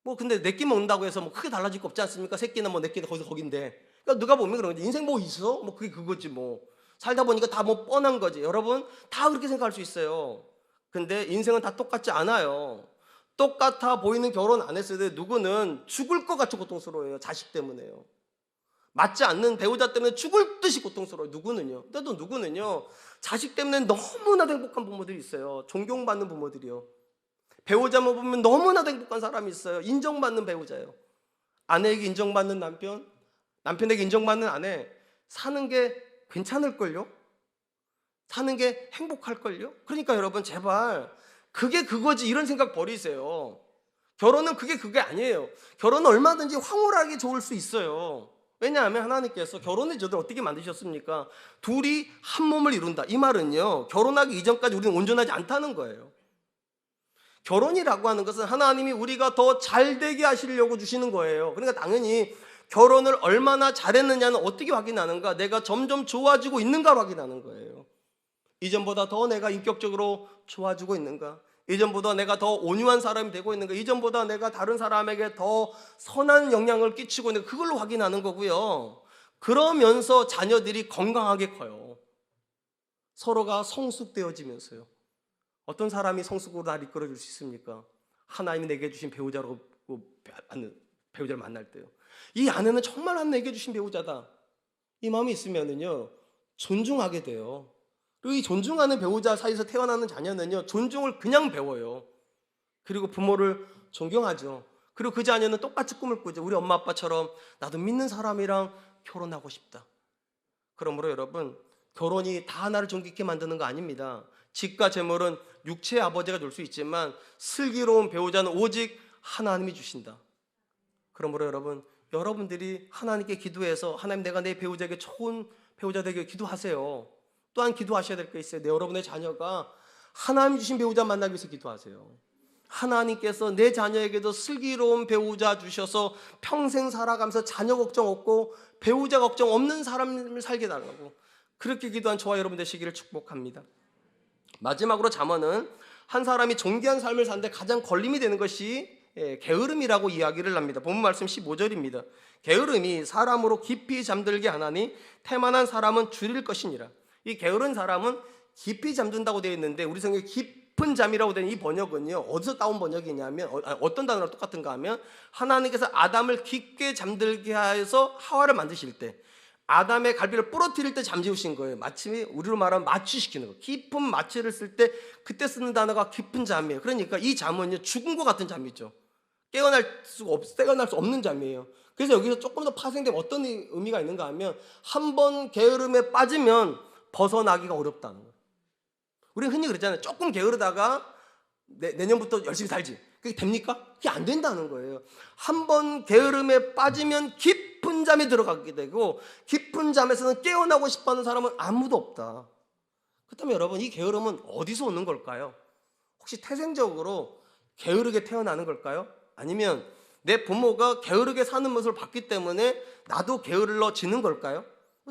Speaker 1: 뭐 근데 4끼 먹는다고 해서 뭐 크게 달라질 거 없지 않습니까? 3끼나 뭐 4끼나 거기서 거긴데. 그러니까 누가 보면 그런 거지. 인생 뭐 있어? 뭐 그게 그거지 뭐. 살다 보니까 다 뭐 뻔한 거지. 여러분 다 그렇게 생각할 수 있어요. 근데 인생은 다 똑같지 않아요. 똑같아 보이는 결혼 안 했을 때 누구는 죽을 것 같이 고통스러워요. 자식 때문에요. 맞지 않는 배우자 때문에 죽을 듯이 고통스러워요. 누구는요. 또 누구는요. 자식 때문에 너무나도 행복한 부모들이 있어요. 존경받는 부모들이요. 배우자만 보면 너무나도 행복한 사람이 있어요. 인정받는 배우자요. 아내에게 인정받는 남편, 남편에게 인정받는 아내. 사는 게 괜찮을걸요? 사는 게 행복할걸요? 그러니까 여러분 제발 그게 그거지 이런 생각 버리세요. 결혼은 그게 아니에요. 결혼은 얼마든지 황홀하게 좋을 수 있어요. 왜냐하면 하나님께서 결혼의 저들 어떻게 만드셨습니까? 둘이 한 몸을 이룬다. 이 말은요 결혼하기 이전까지 우리는 온전하지 않다는 거예요. 결혼이라고 하는 것은 하나님이 우리가 더 잘되게 하시려고 주시는 거예요. 그러니까 당연히 결혼을 얼마나 잘했느냐는 어떻게 확인하는가? 내가 점점 좋아지고 있는가 확인하는 거예요. 이전보다 더 내가 인격적으로 좋아지고 있는가? 이전보다 내가 더 온유한 사람이 되고 있는가? 이전보다 내가 다른 사람에게 더 선한 영향을 끼치고 있는가? 그걸로 확인하는 거고요. 그러면서 자녀들이 건강하게 커요. 서로가 성숙되어지면서요. 어떤 사람이 성숙으로 나를 이끌어줄 수 있습니까? 하나님이 내게 주신 배우자를 만날 때요. 이 아내는 정말 하나님 내게 주신 배우자다. 이 마음이 있으면은요 존중하게 돼요. 그리고 이 존중하는 배우자 사이에서 태어나는 자녀는요 존중을 그냥 배워요. 그리고 부모를 존경하죠. 그리고 그 자녀는 똑같이 꿈을 꾸죠. 우리 엄마 아빠처럼 나도 믿는 사람이랑 결혼하고 싶다. 그러므로 여러분 결혼이 다 나를 존귀케 만드는 거 아닙니다. 집과 재물은 육체의 아버지가 줄 수 있지만 슬기로운 배우자는 오직 하나님이 주신다. 그러므로 여러분들이 하나님께 기도해서 하나님 내가 내 배우자에게 좋은 배우자 되게 기도하세요. 또한 기도하셔야 될 게 있어요. 여러분의 자녀가 하나님 주신 배우자 만나기 위해서 기도하세요. 하나님께서 내 자녀에게도 슬기로운 배우자 주셔서 평생 살아가면서 자녀 걱정 없고 배우자 걱정 없는 사람을 살게 달라고 그렇게 기도한 저와 여러분 되시기를 축복합니다. 마지막으로 잠언은 한 사람이 존귀한 삶을 사는데 가장 걸림이 되는 것이 게으름이라고 이야기를 합니다. 본문 말씀 15절입니다. 게으름이 사람으로 깊이 잠들게 하나니 태만한 사람은 줄일 것이니라. 이 게으른 사람은 깊이 잠든다고 되어 있는데 우리 성경에 깊은 잠이라고 되는 이 번역은요 어디서 따온 번역이냐면 어떤 단어랑 똑같은가 하면 하나님께서 아담을 깊게 잠들게 해서 하와를 만드실 때 아담의 갈비를 부러뜨릴 때 잠재우신 거예요. 마치 우리로 말하면 마취시키는 거. 깊은 마취를 쓸 때 그때 쓰는 단어가 깊은 잠이에요. 그러니까 이 잠은요 죽은 것 같은 잠이죠. 깨어날 수 없는 잠이에요. 그래서 여기서 조금 더 파생되면 어떤 의미가 있는가 하면 한 번 게으름에 빠지면 벗어나기가 어렵다는 거예요. 우리는 흔히 그러잖아요. 조금 게으르다가 내년부터 열심히 살지. 그게 됩니까? 그게 안 된다는 거예요. 한 번 게으름에 빠지면 깊은 잠에 들어가게 되고 깊은 잠에서는 깨어나고 싶어하는 사람은 아무도 없다. 그렇다면 여러분 이 게으름은 어디서 오는 걸까요? 혹시 태생적으로 게으르게 태어나는 걸까요? 아니면 내 부모가 게으르게 사는 모습을 봤기 때문에 나도 게을러지는 걸까요?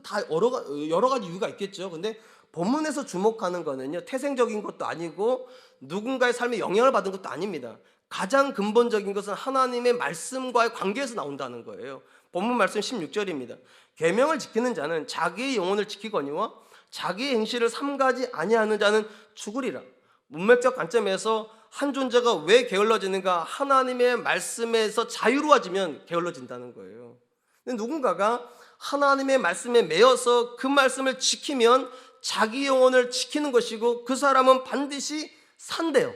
Speaker 1: 다 여러 가지 이유가 있겠죠. 근데 본문에서 주목하는 거는요, 태생적인 것도 아니고 누군가의 삶에 영향을 받은 것도 아닙니다. 가장 근본적인 것은 하나님의 말씀과의 관계에서 나온다는 거예요. 본문 말씀 16절입니다. 계명을 지키는 자는 자기의 영혼을 지키거니와 자기의 행실을 삼가지 아니하는 자는 죽으리라. 문맥적 관점에서 한 존재가 왜 게을러지는가? 하나님의 말씀에서 자유로워지면 게을러진다는 거예요. 근데 누군가가 하나님의 말씀에 매여서 그 말씀을 지키면 자기 영혼을 지키는 것이고 그 사람은 반드시 산대요.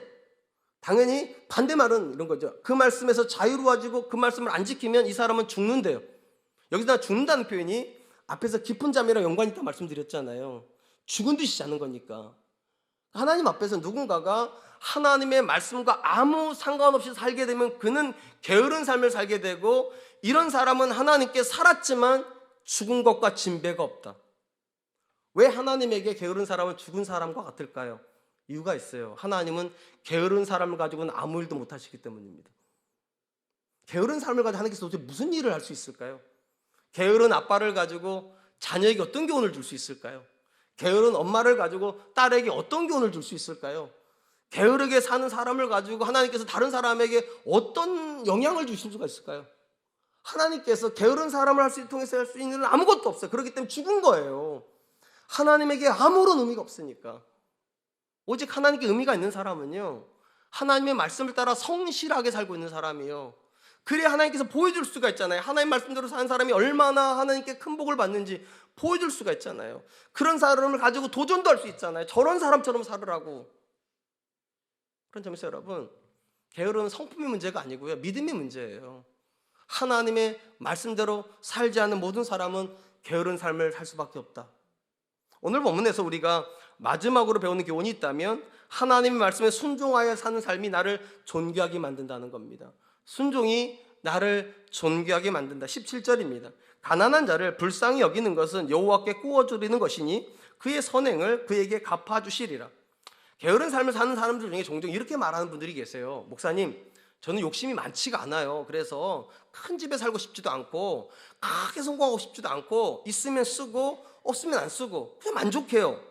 Speaker 1: 당연히 반대말은 이런 거죠. 그 말씀에서 자유로워지고 그 말씀을 안 지키면 이 사람은 죽는데요. 여기다 죽는다는 표현이 앞에서 깊은 잠이랑 연관이 있다고 말씀드렸잖아요. 죽은 듯이 자는 거니까. 하나님 앞에서 누군가가 하나님의 말씀과 아무 상관없이 살게 되면 그는 게으른 삶을 살게 되고, 이런 사람은 하나님께 살았지만 죽은 것과 진배가 없다. 왜 하나님에게 게으른 사람은 죽은 사람과 같을까요? 이유가 있어요. 하나님은 게으른 사람을 가지고는 아무 일도 못하시기 때문입니다. 게으른 삶을 가지고 하나님께서 도대체 무슨 일을 할 수 있을까요? 게으른 아빠를 가지고 자녀에게 어떤 교훈을 줄 수 있을까요? 게으른 엄마를 가지고 딸에게 어떤 교훈을 줄 수 있을까요? 게으르게 사는 사람을 가지고 하나님께서 다른 사람에게 어떤 영향을 주실 수가 있을까요? 하나님께서 게으른 사람을 통해서 할 수 있는 일은 아무것도 없어요. 그렇기 때문에 죽은 거예요. 하나님에게 아무런 의미가 없으니까. 오직 하나님께 의미가 있는 사람은요, 하나님의 말씀을 따라 성실하게 살고 있는 사람이에요. 그래야 하나님께서 보여줄 수가 있잖아요. 하나님 말씀대로 사는 사람이 얼마나 하나님께 큰 복을 받는지 보여줄 수가 있잖아요. 그런 사람을 가지고 도전도 할 수 있잖아요. 저런 사람처럼 살으라고. 그런 점에서 여러분, 게으름은 성품의 문제가 아니고요, 믿음의 문제예요. 하나님의 말씀대로 살지 않는 모든 사람은 게으른 삶을 살 수밖에 없다. 오늘 본문에서 우리가 마지막으로 배우는 교훈이 있다면 하나님의 말씀에 순종하여 사는 삶이 나를 존귀하게 만든다는 겁니다. 순종이 나를 존귀하게 만든다. 17절입니다. 가난한 자를 불쌍히 여기는 것은 여호와께 구워드리는 것이니 그의 선행을 그에게 갚아주시리라. 게으른 삶을 사는 사람들 중에 종종 이렇게 말하는 분들이 계세요. 목사님, 저는 욕심이 많지가 않아요. 그래서 큰 집에 살고 싶지도 않고 크게 성공하고 싶지도 않고 있으면 쓰고 없으면 안 쓰고 그냥 만족해요.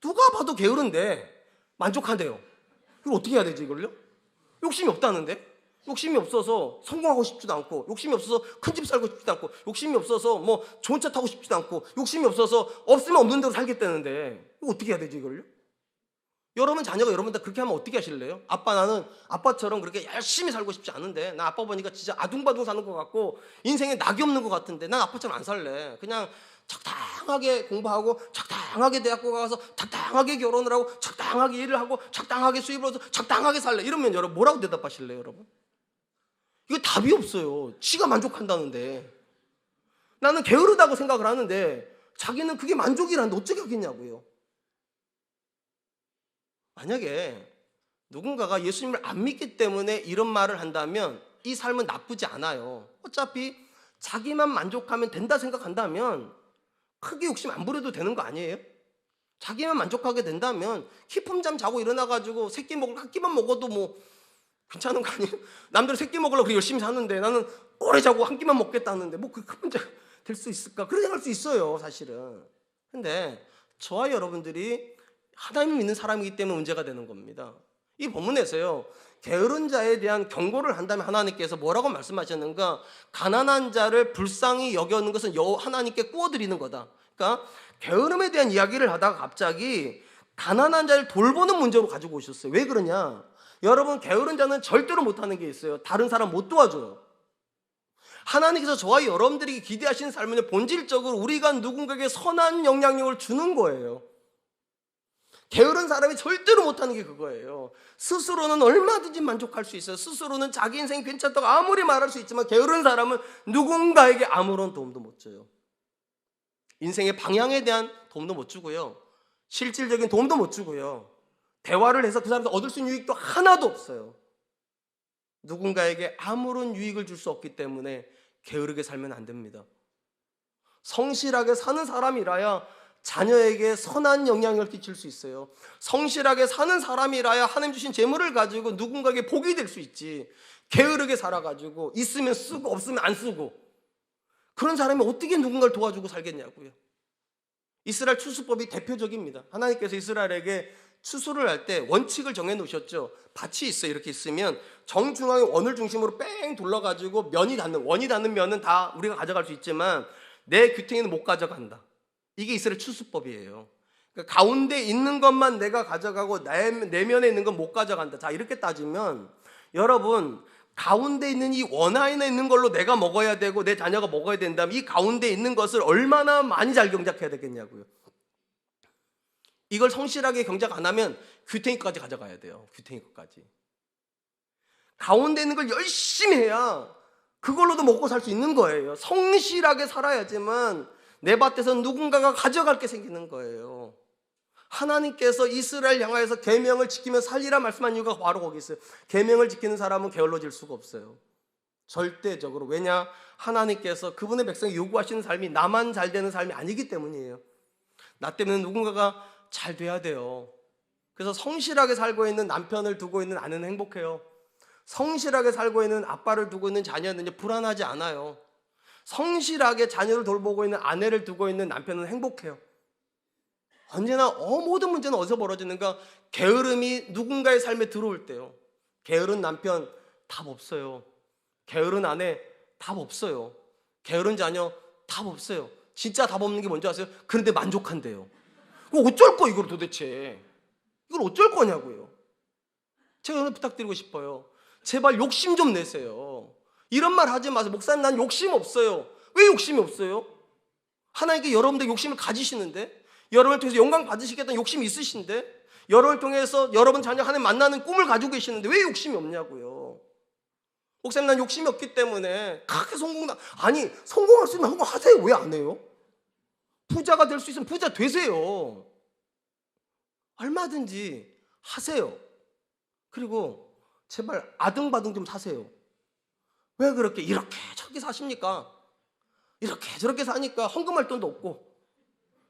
Speaker 1: 누가 봐도 게으른데 만족한대요. 이걸 어떻게 해야 되지 이걸요? 욕심이 없다는데? 욕심이 없어서 성공하고 싶지도 않고, 욕심이 없어서 큰 집 살고 싶지도 않고, 욕심이 없어서 뭐 좋은 차 타고 싶지도 않고, 욕심이 없어서 없으면 없는 대로 살겠다는데 이거 어떻게 해야 되지 이걸요? 여러분 자녀가 여러분 다 그렇게 하면 어떻게 하실래요? 아빠, 나는 아빠처럼 그렇게 열심히 살고 싶지 않은데, 나 아빠 보니까 진짜 아둥바둥 사는 것 같고 인생에 낙이 없는 것 같은데 난 아빠처럼 안 살래. 그냥 적당하게 공부하고 적당하게 대학교 가서 적당하게 결혼을 하고 적당하게 일을 하고 적당하게 수입을 얻어서 적당하게 살래. 이러면 여러분 뭐라고 대답하실래요 여러분? 이거 답이 없어요. 지가 만족한다는데. 나는 게으르다고 생각을 하는데 자기는 그게 만족이라는데 어떻게 하겠냐고요. 만약에 누군가가 예수님을 안 믿기 때문에 이런 말을 한다면 이 삶은 나쁘지 않아요. 어차피 자기만 만족하면 된다 생각한다면 크게 욕심 안 부려도 되는 거 아니에요? 자기만 만족하게 된다면 키품잠 자고 일어나가지고 새끼 먹을 한 끼만 먹어도 뭐 괜찮은 거 아니에요? 남들은 새끼 먹으려고 그렇게 열심히 사는데 나는 오래 자고 한 끼만 먹겠다는데 뭐 그 큰 문제가 될 수 있을까? 그렇게 생각할 수 있어요 사실은. 근데 저와 여러분들이 하나님 믿는 사람이기 때문에 문제가 되는 겁니다. 이 본문에서요, 게으른 자에 대한 경고를 한다면 하나님께서 뭐라고 말씀하셨는가? 가난한 자를 불쌍히 여겨는 것은 하나님께 구워드리는 거다. 그러니까 게으름에 대한 이야기를 하다가 갑자기 가난한 자를 돌보는 문제로 가지고 오셨어요. 왜 그러냐? 여러분, 게으른 자는 절대로 못하는 게 있어요. 다른 사람 못 도와줘요. 하나님께서 저와 여러분들이 기대하시는 삶은 본질적으로 우리가 누군가에게 선한 영향력을 주는 거예요. 게으른 사람이 절대로 못하는 게 그거예요. 스스로는 얼마든지 만족할 수 있어요. 스스로는 자기 인생이 괜찮다고 아무리 말할 수 있지만 게으른 사람은 누군가에게 아무런 도움도 못 줘요. 인생의 방향에 대한 도움도 못 주고요, 실질적인 도움도 못 주고요, 대화를 해서 그 사람한테 얻을 수 있는 유익도 하나도 없어요. 누군가에게 아무런 유익을 줄 수 없기 때문에 게으르게 살면 안 됩니다. 성실하게 사는 사람이라야 자녀에게 선한 영향을 끼칠 수 있어요. 성실하게 사는 사람이라야 하나님 주신 재물을 가지고 누군가에게 복이 될 수 있지. 게으르게 살아가지고 있으면 쓰고 없으면 안 쓰고 그런 사람이 어떻게 누군가를 도와주고 살겠냐고요. 이스라엘 추수법이 대표적입니다. 하나님께서 이스라엘에게 추수를 할 때 원칙을 정해 놓으셨죠. 밭이 있어요. 이렇게 있으면 정중앙에 원을 중심으로 뺑 둘러가지고 원이 닿는 면은 다 우리가 가져갈 수 있지만 내 귀퉁이는 못 가져간다. 이게 이스라엘 추수법이에요. 그러니까 가운데 있는 것만 내가 가져가고 내면에 있는 건 못 가져간다. 자, 이렇게 따지면 여러분 가운데 있는 이 원 안에 있는 걸로 내가 먹어야 되고 내 자녀가 먹어야 된다면 이 가운데 있는 것을 얼마나 많이 잘 경작해야 되겠냐고요. 이걸 성실하게 경작 안 하면 귀퉁이까지 가져가야 돼요. 귀퉁이까지. 가운데 있는 걸 열심히 해야 그걸로도 먹고 살 수 있는 거예요. 성실하게 살아야지만 내 밭에서 누군가가 가져갈 게 생기는 거예요. 하나님께서 이스라엘 향하여서 계명을 지키며 살리라 말씀한 이유가 바로 거기 있어요. 계명을 지키는 사람은 게을러질 수가 없어요. 절대적으로. 왜냐? 하나님께서 그분의 백성이 요구하시는 삶이 나만 잘 되는 삶이 아니기 때문이에요. 나 때문에 누군가가 잘 돼야 돼요. 그래서 성실하게 살고 있는 남편을 두고 있는 아내는 행복해요. 성실하게 살고 있는 아빠를 두고 있는 자녀는 불안하지 않아요. 성실하게 자녀를 돌보고 있는 아내를 두고 있는 남편은 행복해요. 언제나 모든 문제는 어디서 벌어지는가? 게으름이 누군가의 삶에 들어올 때요. 게으른 남편 답 없어요. 게으른 아내 답 없어요. 게으른 자녀 답 없어요. 진짜 답 없는 게 뭔지 아세요? 그런데 만족한대요. 어쩔 거 이걸 도대체. 이걸 어쩔 거냐고요. 제가 오늘 부탁드리고 싶어요. 제발 욕심 좀 내세요. 이런 말 하지 마세요. 목사님 난 욕심 없어요. 왜 욕심이 없어요? 하나님께 여러분들 욕심을 가지시는데 여러분을 통해서 영광 받으시겠다는 욕심이 있으신데 여러분을 통해서 여러분 자녀 하나님 만나는 꿈을 가지고 계시는데 왜 욕심이 없냐고요. 목사님 난 욕심이 없기 때문에 그렇게 성공할 수 있는 거 하세요. 왜 안 해요? 부자가 될 수 있으면 부자 되세요. 얼마든지 하세요. 그리고 제발 아등바등 좀 사세요. 왜 그렇게 이렇게 저렇게 사십니까? 이렇게 저렇게 사니까 헌금할 돈도 없고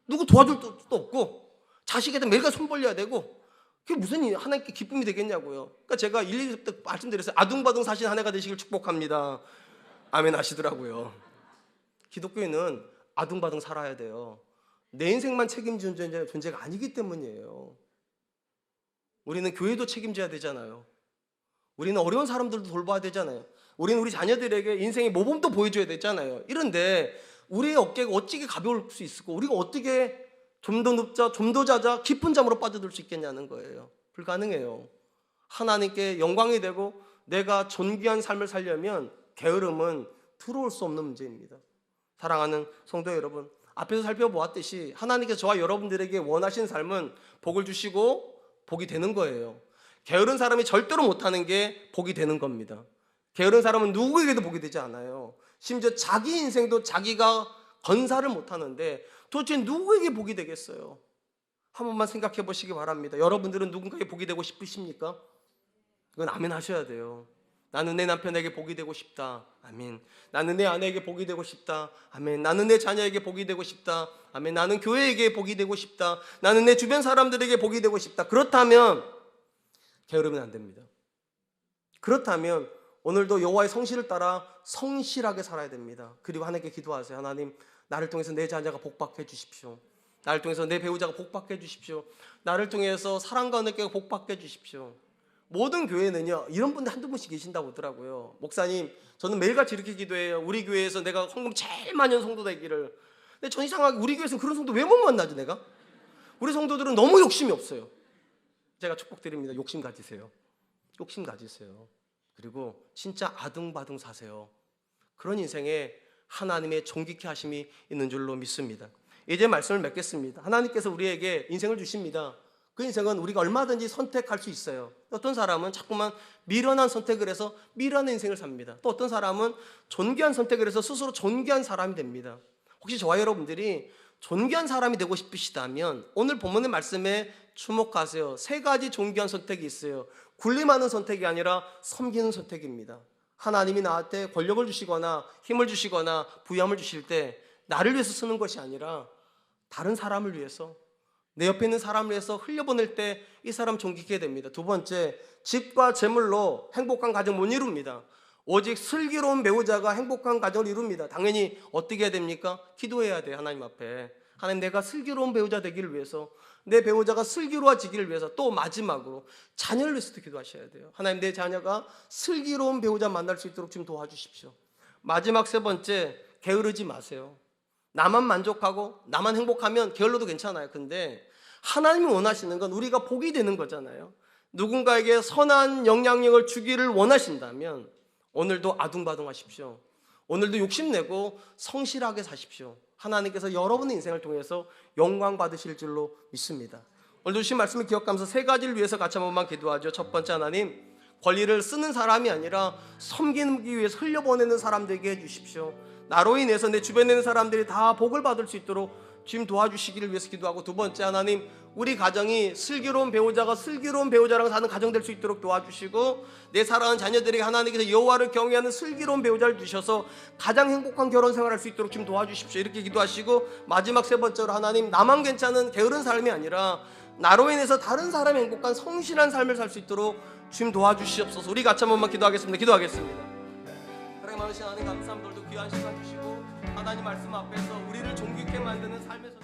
Speaker 1: 누구 도와줄 돈도 없고 자식에게 매일같이 손 벌려야 되고 그게 무슨 하나님께 기쁨이 되겠냐고요. 그러니까 제가 1, 2주 때 말씀드렸어요. 아등바등 사신 한 해가 되시길 축복합니다. 아멘 하시더라고요. 기독교인은 아등바등 살아야 돼요. 내 인생만 책임지는 존재가 아니기 때문이에요. 우리는 교회도 책임져야 되잖아요. 우리는 어려운 사람들도 돌봐야 되잖아요. 우리는 우리 자녀들에게 인생의 모범도 보여줘야 되잖아요. 이런데 우리의 어깨가 어찌게 가벼울 수 있고 우리가 어떻게 좀 더 눕자, 좀 더 자자 깊은 잠으로 빠져들 수 있겠냐는 거예요. 불가능해요. 하나님께 영광이 되고 내가 존귀한 삶을 살려면 게으름은 들어올 수 없는 문제입니다. 사랑하는 성도 여러분, 앞에서 살펴보았듯이 하나님께서 저와 여러분들에게 원하시는 삶은 복을 주시고 복이 되는 거예요. 게으른 사람이 절대로 못하는 게 복이 되는 겁니다. 게으른 사람은 누구에게도 복이 되지 않아요. 심지어 자기 인생도 자기가 건사를 못하는데 도대체 누구에게 복이 되겠어요? 한 번만 생각해 보시기 바랍니다. 여러분들은 누군가에게 복이 되고 싶으십니까? 이건 아멘 하셔야 돼요. 나는 내 남편에게 복이 되고 싶다. 아멘. 나는 내 아내에게 복이 되고 싶다. 아멘. 나는 내 자녀에게 복이 되고 싶다. 아멘. 나는 교회에게 복이 되고 싶다. 나는 내 주변 사람들에게 복이 되고 싶다. 그렇다면 게으르면 안 됩니다. 그렇다면 오늘도 여호와의 성실을 따라 성실하게 살아야 됩니다. 그리고 하나님께 기도하세요. 하나님, 나를 통해서 내 자녀가 복받게 해주십시오. 나를 통해서 내 배우자가 복받게 해주십시오. 나를 통해서 사랑과 은혜가 복받게 해주십시오. 모든 교회는요, 이런 분들 한두 분씩 계신다고 하더라고요. 목사님, 저는 매일같이 이렇게 기도해요. 우리 교회에서 내가 헌금 제일 많이 한 성도 되기를. 근데 전 이상하게 우리 교회에서는 그런 성도 왜 못 만나죠, 내가? 우리 성도들은 너무 욕심이 없어요. 제가 축복드립니다. 욕심 가지세요. 욕심 가지세요. 그리고 진짜 아등바등 사세요. 그런 인생에 하나님의 존귀케 하심이 있는 줄로 믿습니다. 이제 말씀을 맺겠습니다. 하나님께서 우리에게 인생을 주십니다. 그 인생은 우리가 얼마든지 선택할 수 있어요. 어떤 사람은 자꾸만 미련한 선택을 해서 미련한 인생을 삽니다. 또 어떤 사람은 존귀한 선택을 해서 스스로 존귀한 사람이 됩니다. 혹시 저와 여러분들이 존귀한 사람이 되고 싶으시다면 오늘 본문의 말씀에 주목하세요. 3가지 존귀한 선택이 있어요. 군림하는 선택이 아니라 섬기는 선택입니다. 하나님이 나한테 권력을 주시거나 힘을 주시거나 부유함을 주실 때 나를 위해서 쓰는 것이 아니라 다른 사람을 위해서, 내 옆에 있는 사람을 위해서 흘려보낼 때 이 사람 존귀하게 됩니다. 두 번째, 집과 재물로 행복한 가정 못 이룹니다. 오직 슬기로운 배우자가 행복한 가정을 이룹니다. 당연히 어떻게 해야 됩니까? 기도해야 돼요. 하나님 앞에. 하나님, 내가 슬기로운 배우자 되기를 위해서, 내 배우자가 슬기로워지기를 위해서, 또 마지막으로 자녀를 위해서도 기도하셔야 돼요. 하나님, 내 자녀가 슬기로운 배우자 만날 수 있도록 좀 도와주십시오. 마지막 세 번째, 게으르지 마세요. 나만 만족하고 나만 행복하면 게을러도 괜찮아요. 근데 하나님이 원하시는 건 우리가 복이 되는 거잖아요. 누군가에게 선한 영향력을 주기를 원하신다면 오늘도 아둥바둥하십시오. 오늘도 욕심내고 성실하게 사십시오. 하나님께서 여러분의 인생을 통해서 영광 받으실 줄로 믿습니다. 오늘도 주신 말씀을 기억하면서 세 가지를 위해서 같이 한 번만 기도하죠. 첫 번째, 하나님, 권리를 쓰는 사람이 아니라 섬기기 위해서 흘려보내는 사람 되게 해주십시오. 나로 인해서 내 주변에 있는 사람들이 다 복을 받을 수 있도록 주님 도와주시기를 위해서 기도하고, 두 번째, 하나님, 우리 가정이 슬기로운 배우자가 슬기로운 배우자랑 사는 가정 될 수 있도록 도와주시고, 내 사랑하는 자녀들에게 하나님께서 여호와를 경외하는 슬기로운 배우자를 주셔서 가장 행복한 결혼 생활할 수 있도록 좀 도와주십시오. 이렇게 기도하시고, 마지막 세 번째로, 하나님, 나만 괜찮은 게으른 삶이 아니라 나로 인해서 다른 사람이 행복한 성실한 삶을 살 수 있도록 주님 도와주시옵소서. 우리 같이 한 번만 기도하겠습니다. 기도하겠습니다. 사랑의 많으신 하나님, 감사합니다. 오늘도 귀한 시간 주시고 하나님 말씀 앞에서 우리를 존귀케 만드는 삶에서